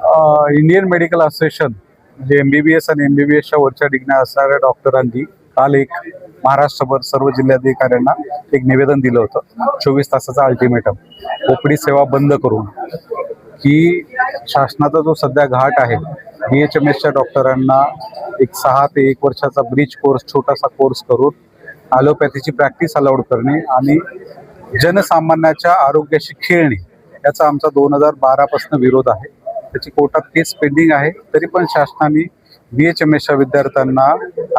Indian medical association म्हणजे MBBS आणि MBBSच्या वरच्या डिग्र्या असणाऱ्या डॉक्टरांनी काल एक महाराष्ट्रभर सर्व जिल्हाधिकाऱ्यांना एक निवेदन दिलं होतं 24 तासाचा अल्टिमेटम ओपीडी सेवा बंद करून, की शासनाचा जो सध्या घाट आहे BHMSच्या डॉक्टरांना एक 6 ते 1 वर्षाचा ब्रिज कोर्स छोटासा कोर्स करून ॲलोपॅथीची प्रॅक्टिस अलाउड करणे आणि जनसामान्याच्या आरोग्याशी खेळणे याचा आमचा 2012 पासून विरोध आहे। त्याची कोर्टात केस पेंडिंग आहे, तरी पण शासनाने BHMSच्या विद्यार्थ्यांना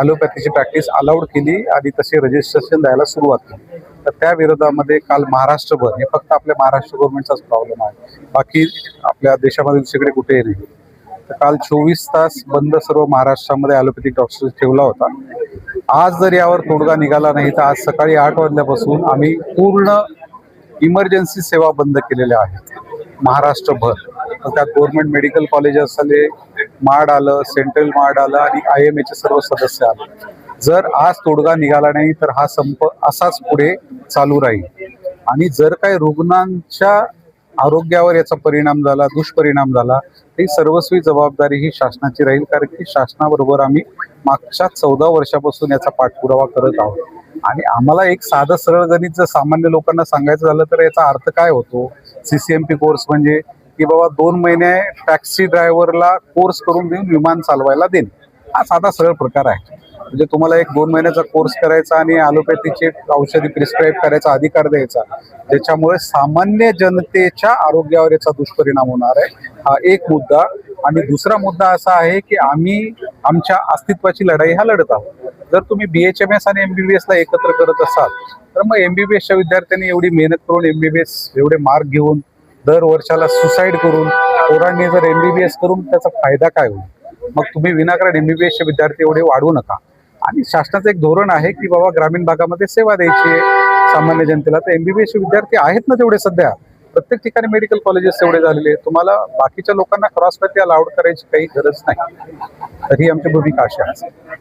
ॲलोपॅथीची प्रॅक्टिस अलाउड केली आणि तसे रजिस्ट्रेशन द्यायला सुरुवात केली। तर त्या विरोधामध्ये काल महाराष्ट्रभर, हे फक्त आपल्या महाराष्ट्र गव्हर्नमेंटचाच प्रॉब्लेम आहे, बाकी आपल्या देशामध्ये दुसरीकडे कुठेही नाही, तर काल 24 तास बंद सर्व महाराष्ट्रामध्ये ॲलोपॅथिक डॉक्टर्स ठेवला होता। आज जर यावर तोडगा निघाला नाही तर आज सकाळी 8 वाजल्यापासून आम्ही पूर्ण इमर्जन्सी सेवा बंद केलेल्या आहेत महाराष्ट्रभर। तर त्यात गव्हर्नमेंट मेडिकल कॉलेज असले, माड आलं, सेंट्रल माड आलं आणि IMAचे सर्व सदस्य आले। जर आज तोडगा निघाला नाही तर हा संप असाच पुढे चालू राहील आणि जर काही रुग्णांच्या आरोग्यावर याचा परिणाम झाला, दुष्परिणाम झाला, ही सर्वस्वी जबाबदारी ही शासनाची राहील, कारण की शासनाबरोबर आम्ही मागच्या 14 वर्षापासून याचा पाठपुरावा करत आहोत। आणि आम्हाला एक साधं सरळ गणित जर सामान्य लोकांना सांगायचं झालं तर याचा अर्थ काय होतो, CCMP कोर्स म्हणजे की बाबा 2 महिने टॅक्सी ड्रायव्हरला कोर्स करून देऊन विमान चालवायला देणे, हा साधा सरळ प्रकार आहे। म्हणजे तुम्हाला एक 2 महिन्याचा कोर्स करायचा आणि ॲलोपॅथीचे औषधी प्रिस्क्राईब करायचा अधिकार द्यायचा, ज्याच्यामुळे सामान्य जनतेच्या आरोग्यावर याचा दुष्परिणाम होणार आहे, हा एक मुद्दा। आणि दुसरा मुद्दा असा आहे की आम्ही आमच्या अस्तित्वाची लढाई हा लढत आहोत। जर तुम्ही BHMS आणि MBBSला एकत्र करत असाल तर मग MBBSच्या विद्यार्थ्यांनी एवढी मेहनत करून MBBS एवढे मार्क घेऊन दर वर्षाला सुसाईड करून पोरांनी जर MBBS करून त्याचा फायदा काय होईल? मग तुम्ही विनाकारण MBBSचे विद्यार्थी एवढे वाढवू नका। आणि शासनाचं एक धोरण आहे की बाबा ग्रामीण भागामध्ये सेवा द्यायची आहे सामान्य जनतेला, तर MBBSचे विद्यार्थी आहेत ना तेवढे, सध्या प्रत्येक ठिकाणी मेडिकल कॉलेजेस तेवढे झालेले, तुम्हाला बाकीच्या लोकांना क्रॉस वरती अलाउड करायची काही गरज नाही। तर ही आमची भूमिका अशी आहे।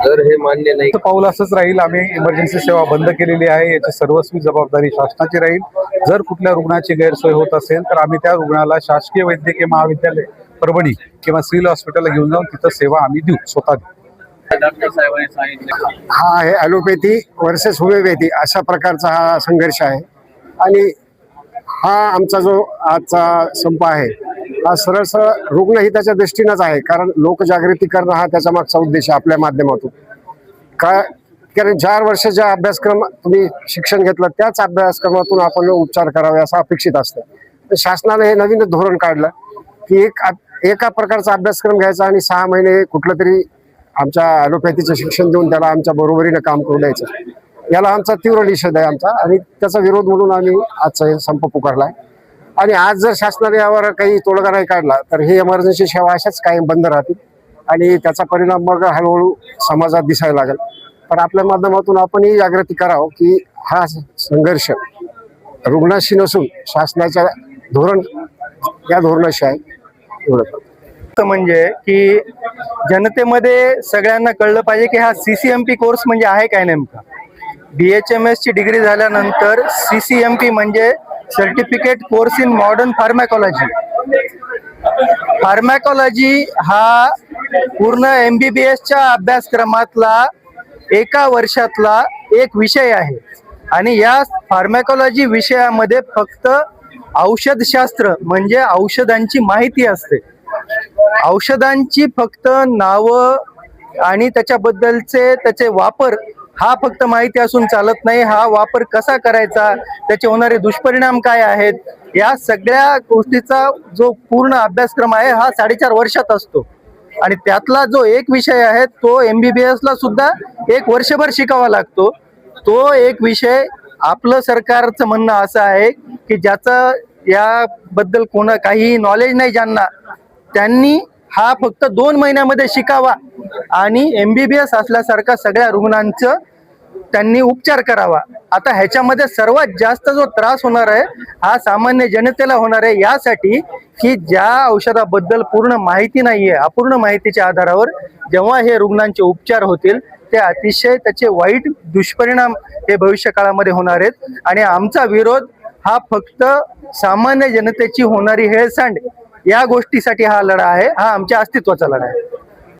जर हे मान्य नाही पाऊल असंच राहील, आम्ही इमर्जन्सी सेवा बंद केलेली आहे, याची सर्वस्वी जबाबदारी शासनाची राहील। जर कुठल्या रुग्णाची गैरसोय होत असेल तर आम्ही त्या रुग्णाला शासकीय वैद्यकीय महाविद्यालय परभणी किंवा सिव्हिल हॉस्पिटलला घेऊन जाऊन तिथं सेवा आम्ही देऊ, स्वतः देऊ। डॉक्टर साहेबांनी सांगितलं हा आहे ॲलोपॅथी वर्सेस होमिओपॅथी अशा प्रकारचा हा संघर्ष आहे। आणि हा आमचा जो आजचा संप आहे हा सरळ सरळ रुग्णहिताच्या दृष्टीनंच आहे, कारण लोकजागृती करणं हा त्याच्या मागचा उद्देश आहे आपल्या माध्यमातून। कारण 4 वर्षाचा अभ्यासक्रम तुम्ही शिक्षण घेतलं त्याच अभ्यासक्रमातून आपण उपचार करावे असं अपेक्षित असतं। तर शासनाने हे नवीन धोरण काढलं की एका प्रकारचा अभ्यासक्रम घ्यायचा आणि 6 महिने कुठलं तरी आमच्या ॲलोपॅथीचं शिक्षण देऊन त्याला आमच्या बरोबरीनं काम करू द्यायचं। याला आमचा तीव्र निषेध आहे आमचा, आणि त्याचा विरोध म्हणून आम्ही आजचा हे संप पुकारलाय। आणि आज जर शासनाने यावर काही तोडगा नाही काढला तर ही इमर्जन्सी सेवा अशाच कायम बंद राहतील आणि त्याचा परिणाम मग हळूहळू समाजात दिसायला लागेल। पण आपल्या माध्यमातून आपणही जागृती करावं की हा संघर्ष रुग्णाशी नसून शासनाच्या या धोरणाशी आहे। एवढं म्हणजे की जनतेमध्ये सगळ्यांना कळलं पाहिजे की हा CCMP कोर्स म्हणजे आहे काय नेमका। BHMS ची डिग्री झाल्यानंतर CCMP म्हणजे certificate course in modern pharmacology. Pharmacology हा पूर्ण MBBSच्या अभ्यासक्रमातला 1 वर्षातला एक विषय आहे आणि या फार्मॅकॉलॉजी विषयामध्ये फक्त औषधशास्त्र म्हणजे औषधांची माहिती असते। औषधांची फक्त नावं आणि त्याचे वापर हा फक्त माहिती असून चालत नाही, हा वापर कसा करायचा, त्याचे होणारे दुष्परिणाम काय आहेत, या सगळ्या गोष्टीचा जो पूर्ण अभ्यासक्रम आहे हा 4.5 वर्षात असतो। आणि त्यातला जो एक विषय आहे तो MBBSला सुद्धा 1 वर्षभर शिकावा लागतो। तो एक विषय आपलं सरकारचं म्हणणं असं आहे की ज्याचं याबद्दल काही नॉलेज नाही ज्यांना, त्यांनी हा फक्त 2 महिन्यामध्ये शिकावा आणि MBBS असल्यासारखा सगळ्या रुग्णांचं त्यांनी उपचार करावा। आता ह्याच्यामध्ये सर्वात जास्त जो त्रास होणार आहे हा सामान्य जनतेला होणार आहे, यासाठी की ज्या औषधाबद्दल पूर्ण माहिती नाहीये, अपूर्ण माहितीच्या आधारावर जेव्हा हे रुग्णांचे उपचार होतील ते अतिशय त्याचे वाईट दुष्परिणाम हे भविष्य काळामध्ये होणार आहेत। आणि आमचा विरोध हा फक्त सामान्य जनतेची होणारी हेळसांड या गोष्टीसाठी हा लढा आहे, हा आमच्या अस्तित्वाचा लढा आहे.